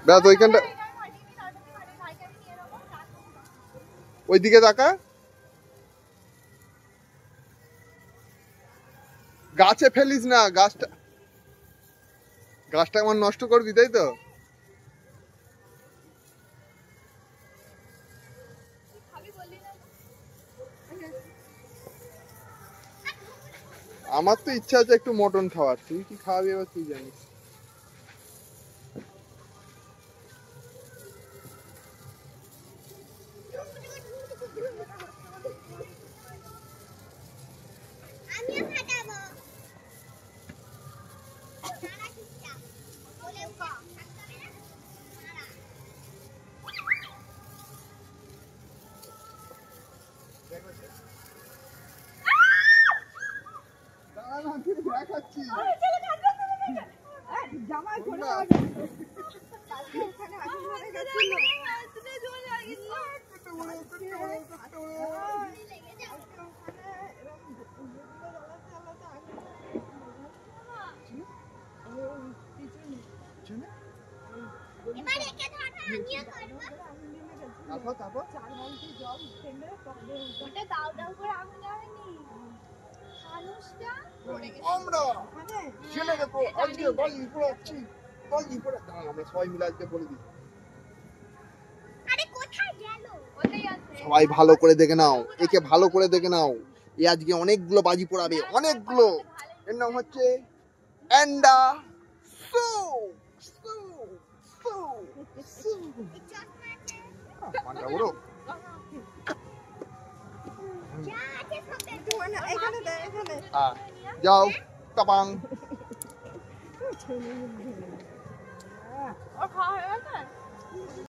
ব্যাস ওইখানটা ওইদিকে তাকা। গাছে ফেলিস না, গাছটা আমার নষ্ট করবি, তাই তো? আমার তো ইচ্ছা আছে একটু মটন খাওয়ার, তুই কি খাওয়াবি এবার তুই জানিস। সবাই ভালো করে দেখে নাও, একে ভালো করে দেখে নাও, এ আজকে অনেকগুলো বাজি পড়াবে, অনেকগুলো। এর নাম হচ্ছে অ্যান্ডা সু সু সু সু। মানটা বড় যাও টাপাং।